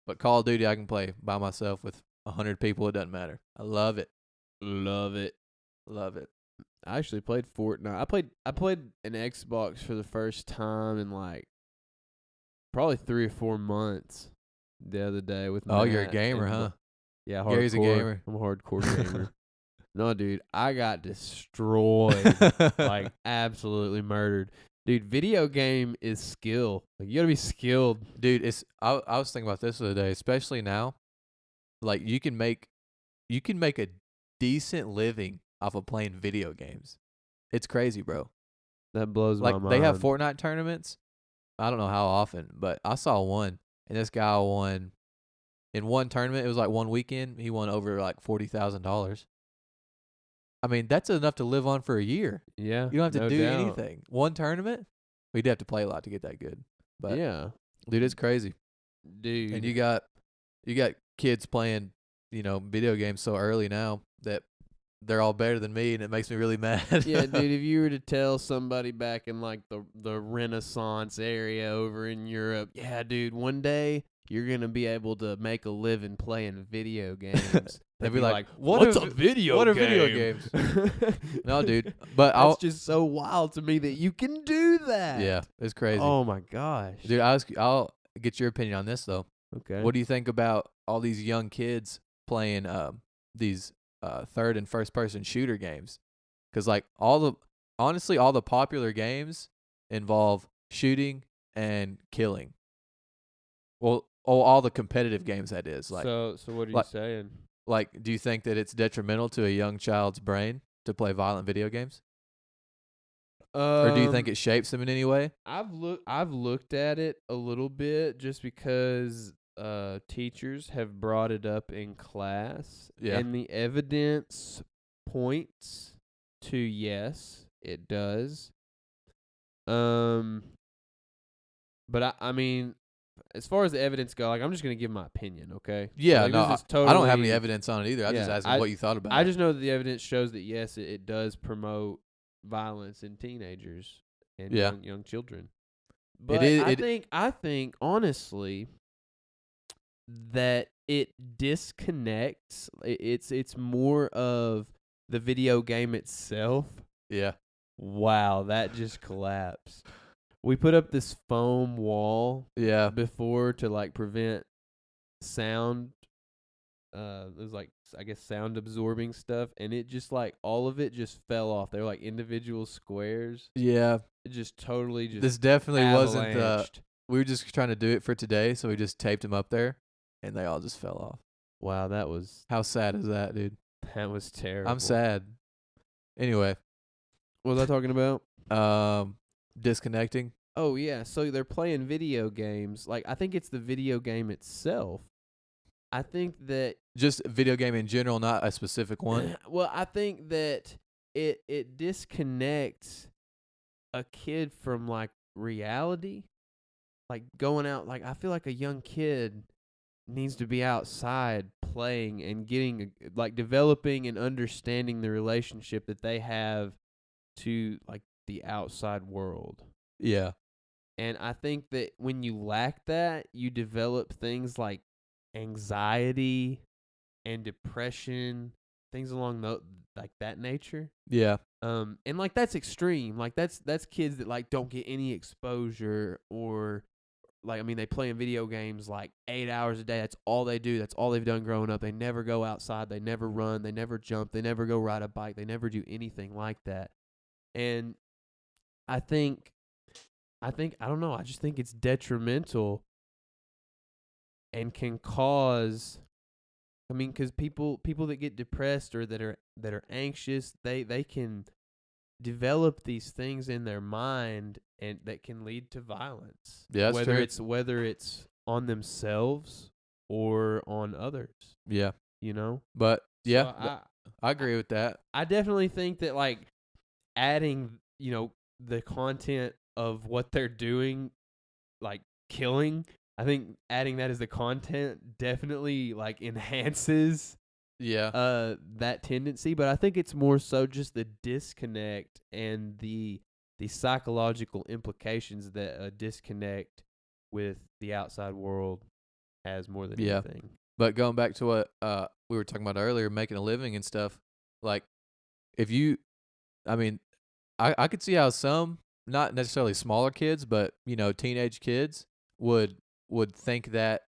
But Call of Duty, I can play by myself with 100 people. It doesn't matter. I love it. Love it. Love it. I actually played Fortnite. I played an Xbox for the first time in like probably 3 or 4 months the other day with Oh, you're a Matt gamer, and huh? Yeah, hardcore. Gary's a gamer. I'm a hardcore gamer. No, dude, I got destroyed. Like, absolutely murdered. Dude, video game is skill. Like, you gotta be skilled. Dude, I was thinking about this the other day, especially now. Like, you can make a decent living off of playing video games. It's crazy, bro. That blows my Like, mind. they have Fortnite tournaments. I don't know how often, but I saw one, and this guy won in one tournament. It was like one weekend. He won over like $40,000. I mean, that's enough to live on for a year. Yeah. You don't have to no do doubt. anything. One tournament, we'd have to play a lot to get that good. But yeah. dude, it's crazy. Dude. And you got kids playing video games so early now that they're all better than me, and it makes me really mad. Yeah, dude, if you were to tell somebody back in like the Renaissance area over in Europe, yeah, dude, one day you're gonna be able to make a living playing video games. They'd They'd be be like, "What's a video what are game?" video games? No, dude. But That's just so wild to me that you can do that. yeah, it's crazy. Oh my gosh. Dude, I'll get your opinion on this though. Okay. What do you think about all these young kids playing these third and first person shooter games? Because like honestly, all the popular games involve shooting and killing. Well, all the competitive games, that is. Like, so what are you like- saying? like, do you think that it's detrimental to a young child's brain to play violent video games, or do you think it shapes them in any way? I've looked at it a little bit just because teachers have brought it up in class, Yeah. and the evidence points to yes, it does. But I mean, as far as the evidence go, like I'm just gonna give my opinion, okay? Yeah, Like, no, this is I don't have any totally- evidence on it either. I just Yeah, asked what you thought about I it. just know that the evidence shows that yes, it does promote violence in teenagers and Yeah. young children. But is- I think honestly that it disconnects. It's more of the video game itself. Yeah. Wow, that just collapsed. We put up this foam wall Yeah. before to like prevent sound. It was like, I guess, sound absorbing stuff, and it just like all of it just fell off. They were like individual squares. Yeah. It just totally just This definitely wasn't avalanched. we were just trying to do it for today, so we just taped them up there and they all just fell off. Wow, that was How sad is that, dude? terrible. I'm sad. Anyway, What was I talking about? disconnecting. Oh yeah, so they're playing video games. Like I think it's the video game itself. I think that Just video game in general, not a specific one. well, I think that it disconnects a kid from like reality. Like going out, like I feel like a young kid needs to be outside playing and getting like developing and understanding the relationship that they have to like the outside world. Yeah. And I think that when you lack that, you develop things like anxiety and depression, things along like that nature. Yeah. And like that's extreme. Like that's kids that like don't get any exposure, or like I mean they play in video games like 8 hours a day. That's all they do. That's all they've done growing up. They never go outside. They never run. They never jump. They never go ride a bike. They never do anything like that. And I don't know. I just think it's detrimental and can cause. I mean, because people that get depressed or that are anxious, they can develop these things in their mind and that can lead to violence. Yeah, that's true. Whether it's on themselves or on others. Yeah. You know. But yeah, So I agree with that. I definitely think that like adding, the content of what they're doing, like killing, I think adding that as the content definitely like enhances Yeah. that tendency, but I think it's more so just the disconnect and the psychological implications that a disconnect with the outside world has more than Yeah. anything. But going back to what we were talking about earlier, making a living and stuff, like if you, I mean, I could see how some, not necessarily smaller kids, but teenage kids would think that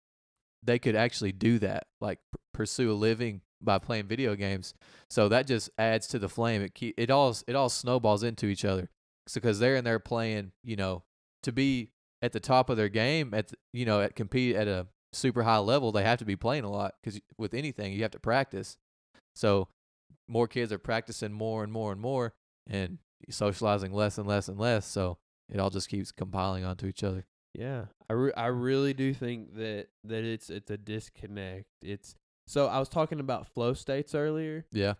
they could actually do that, like pursue a living by playing video games. So that just adds to the flame. It all snowballs into each other. So because they're in there playing, to be at the top of their game, at compete at a super high level, they have to be playing a lot, because with anything you have to practice. So more kids are practicing more and more and more, and socializing less and less and less. So it all just keeps compiling onto each other. Yeah, I really do think that it's a disconnect. So I was talking about flow states earlier. Yeah.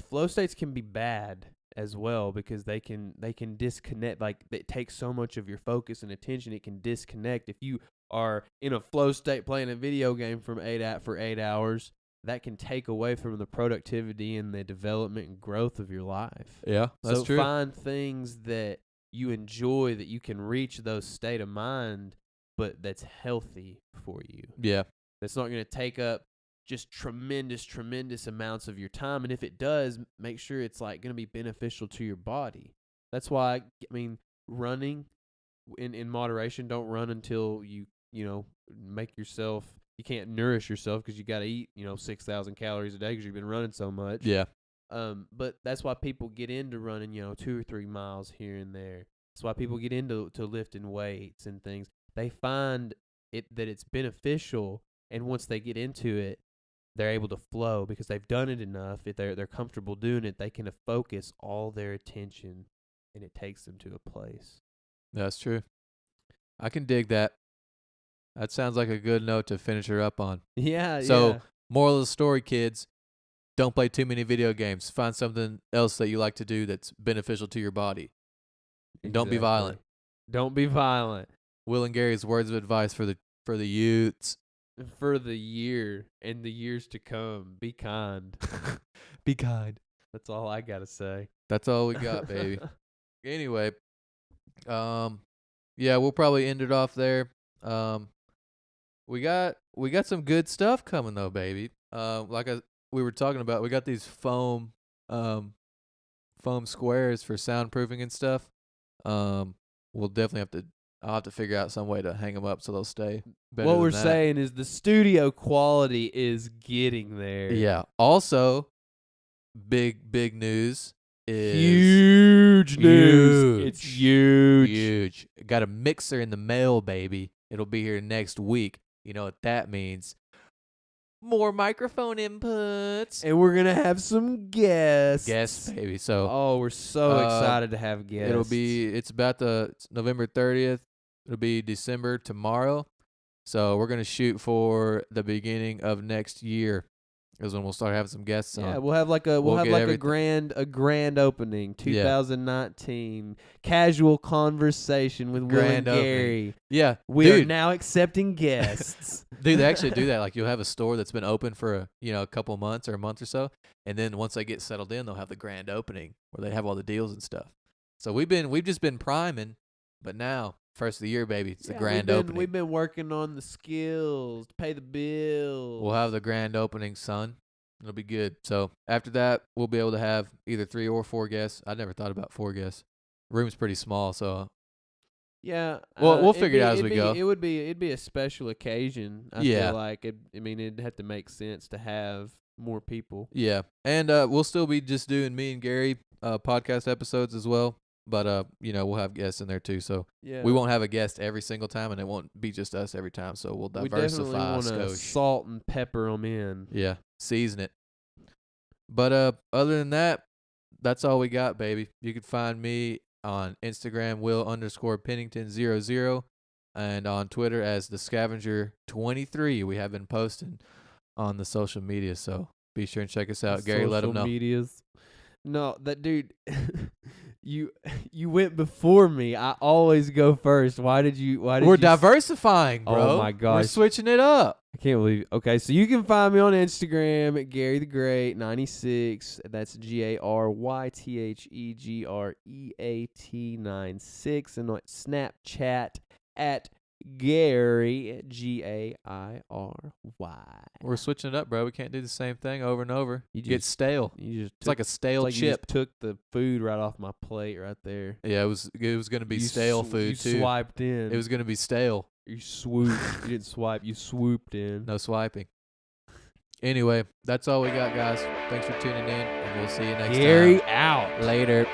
Flow states can be bad as well because they can disconnect. Like it takes so much of your focus and attention, it can disconnect. If you are in a flow state playing a video game for 8 hours, that can take away from the productivity and the development and growth of your life. Yeah, that's so true. find things that you enjoy, that you can reach those state of mind, but that's healthy for you. Yeah. That's not going to take up just tremendous amounts of your time. And if it does, make sure it's like going to be beneficial to your body. That's why, I mean, running in moderation. Don't run until you make yourself. You can't nourish yourself because you got to eat 6,000 calories a day because you've been running so much. Yeah. But that's why people get into running 2 or 3 miles here and there. That's why people get into lifting weights and things. They find that it's beneficial, and once they get into it, they're able to flow because they've done it enough. If they're comfortable doing it, they can focus all their attention, and it takes them to a place. That's true. I can dig that. That sounds like a good note to finish her up on. Yeah. So, moral of the story, kids, don't play too many video games. Find something else that you like to do that's beneficial to your body. And don't be violent. Don't be violent. Will and Gary's words of advice for the youths. For the year and the years to come, be kind. Be kind. That's all I gotta say. That's all we got, baby. Anyway, yeah, we'll probably end it off there. We got some good stuff coming though, baby. We were talking about, we got these foam squares for soundproofing and stuff. We'll definitely I'll have to figure out some way to hang them up so they'll stay better. What we're saying is the studio quality is getting there. Yeah. Also, big news is huge news. It's huge. Huge. Got a mixer in the mail, baby. It'll be here next week. You know what that means? More microphone inputs. And we're going to have some guests. Guests, baby. So, we're so excited to have guests. It's November 30th. It'll be December tomorrow. So we're going to shoot for the beginning of next year is when we'll start having some guests on. Yeah, we'll have a grand opening, 2019. Casual conversation with Will and Gary. Yeah. We are now accepting guests. Dude, they actually do that. Like, you'll have a store that's been open for a couple months or a month or so, and then once they get settled in, they'll have the grand opening where they have all the deals and stuff. So we've just been priming, but now first of the year, baby, it's the grand opening. We've been working on the skills to pay the bills. We'll have the grand opening, son. It'll be good. So after that, we'll be able to have either 3 or 4 guests. I never thought about 4 guests. Room's pretty small, so yeah. Well, we'll figure it out as we go. It'd be a special occasion. I feel like it'd have to make sense to have more people. Yeah, and we'll still be just doing me and Gary podcast episodes as well. But we'll have guests in there too. So we won't have a guest every single time, and it won't be just us every time. So we'll diversify. We definitely want to salt and pepper them in. Yeah, season it. But other than that, that's all we got, baby. You can find me on Instagram, Will_Pennington00, and on Twitter as the Scavenger23. We have been posting on the social media, so be sure and check us out. Gary, let them know. Medias. No, that dude. You went before me. I always go first. We're diversifying, bro. Oh my gosh. We're switching it up. I can't believe it. Okay, so you can find me on Instagram at Gary the Great 96. That's GaryTheGreat 96, and on Snapchat at Gary Gary. We're switching it up, bro. We can't do the same thing over and over. You get stale. It's like a stale chip. You just took the food right off my plate right there. Yeah, it was going to be stale food too. You swiped in. It was going to be stale. You swooped. You didn't swipe. You swooped in. No swiping. Anyway, that's all we got, guys. Thanks for tuning in, and we'll see you next time. Gary out. Later.